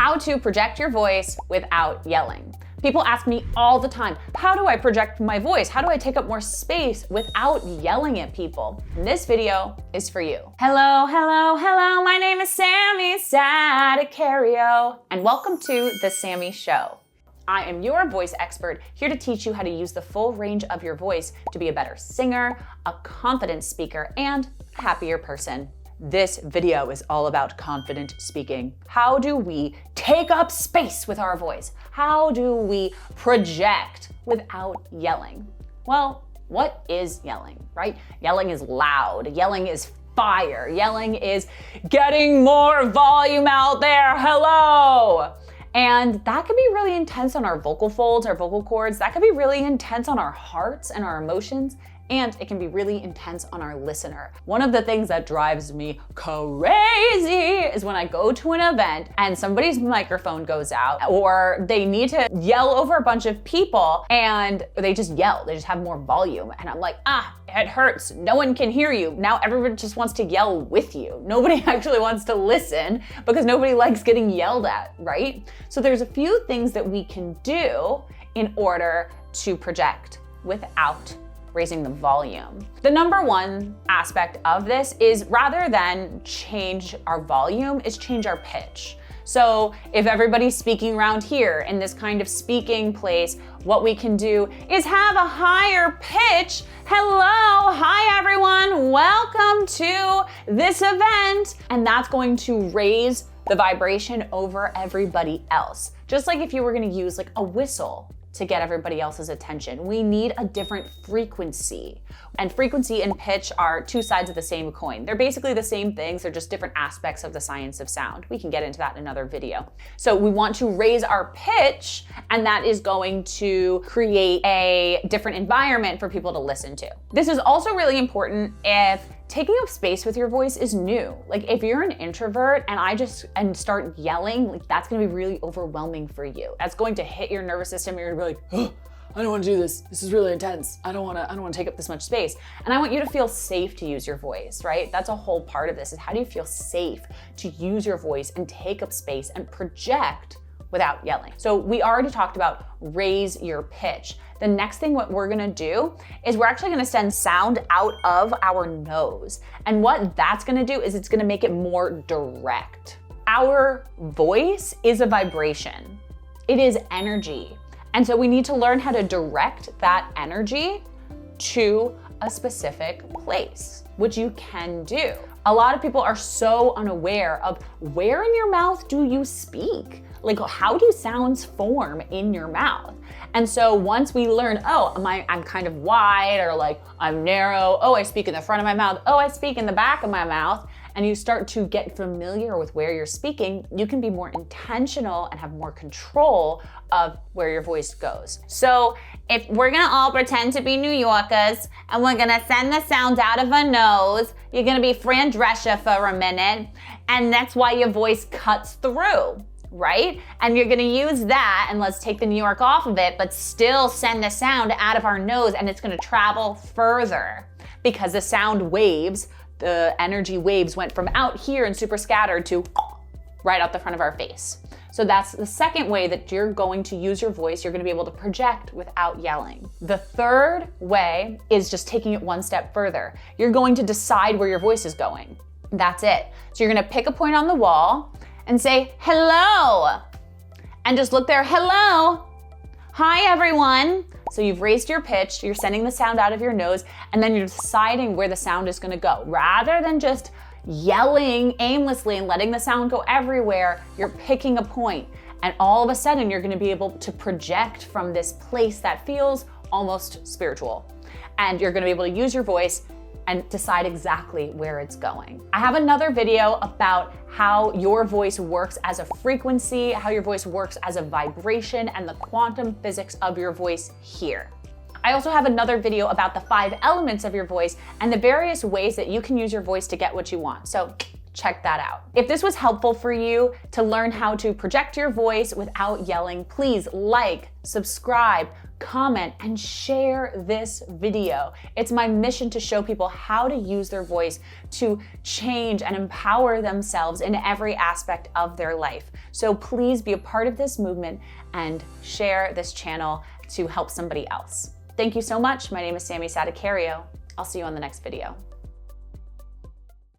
how to project your voice without yelling. People ask me all the time, how do I project my voice? How do I take up more space without yelling at people? And this video is for you. Hello, hello, hello. My name is Sammi Sadicario, and welcome to The Sammi Show. I am your voice expert, here to teach you how to use the full range of your voice to be a better singer, a confident speaker, and a happier person. This video is all about confident speaking. How do we take up space with our voice? How do we project without yelling? Well, what is yelling, right? Yelling is loud. Yelling is fire. Yelling is getting more volume out there. Hello. And that can be really intense on our vocal folds, our vocal cords. That can be really intense on our hearts and our emotions. And it can be really intense on our listener. One of the things that drives me crazy is when I go to an event and somebody's microphone goes out, or they need to yell over a bunch of people and they just yell, they just have more volume. And I'm like, it hurts. No one can hear you. Now everyone just wants to yell with you. Nobody actually wants to listen because nobody likes getting yelled at, right? So there's a few things that we can do in order to project without raising the volume. The number one aspect of this is, rather than change our volume, is change our pitch. So if everybody's speaking around here in this kind of speaking place, what we can do is have a higher pitch. Hello, hi everyone, welcome to this event. And that's going to raise the vibration over everybody else. Just like if you were gonna use like a whistle to get everybody else's attention. We need a different frequency. And frequency and pitch are two sides of the same coin. They're basically the same things, they're just different aspects of the science of sound. We can get into that in another video. So we want to raise our pitch, and that is going to create a different environment for people to listen to. This is also really important if taking up space with your voice is new. Like if you're an introvert and start yelling, like that's gonna be really overwhelming for you. That's going to hit your nervous system. You're gonna be like, oh, I don't wanna do this. This is really intense. I don't wanna take up this much space. And I want you to feel safe to use your voice, right? That's a whole part of this, is how do you feel safe to use your voice and take up space and project without yelling. So we already talked about raise your pitch. The next thing what we're gonna do is we're actually gonna send sound out of our nose. And what that's gonna do is it's gonna make it more direct. Our voice is a vibration. It is energy. And so we need to learn how to direct that energy to a specific place, which you can do. A lot of people are so unaware of where in your mouth do you speak? Like, how do sounds form in your mouth? And so once we learn, I'm kind of wide, or like I'm narrow, I speak in the front of my mouth, I speak in the back of my mouth, and you start to get familiar with where you're speaking, you can be more intentional and have more control of where your voice goes. So if we're gonna all pretend to be New Yorkers and we're gonna send the sound out of our nose, you're gonna be Fran Drescher for a minute, and that's why your voice cuts through, right? And you're gonna use that, and let's take the New York off of it, but still send the sound out of our nose, and it's gonna travel further because the sound waves, the energy waves went from out here and super scattered to right out the front of our face. So that's the second way that you're going to use your voice. You're gonna be able to project without yelling. The third way is just taking it one step further. You're going to decide where your voice is going. That's it. So you're gonna pick a point on the wall and say, hello, and just look there, hello, hi everyone. So you've raised your pitch, you're sending the sound out of your nose, and then you're deciding where the sound is gonna go. Rather than just yelling aimlessly and letting the sound go everywhere, you're picking a point, and all of a sudden you're gonna be able to project from this place that feels almost spiritual. And you're gonna be able to use your voice and decide exactly where it's going. I have another video about how your voice works as a frequency, how your voice works as a vibration, and the quantum physics of your voice here. I also have another video about the 5 elements of your voice and the various ways that you can use your voice to get what you want. So check that out. If this was helpful for you to learn how to project your voice without yelling, please like, subscribe, comment, and share this video. It's my mission to show people how to use their voice to change and empower themselves in every aspect of their life. So please be a part of this movement and share this channel to help somebody else. Thank you so much. My name is Sammi Sadicario. I'll see you on the next video.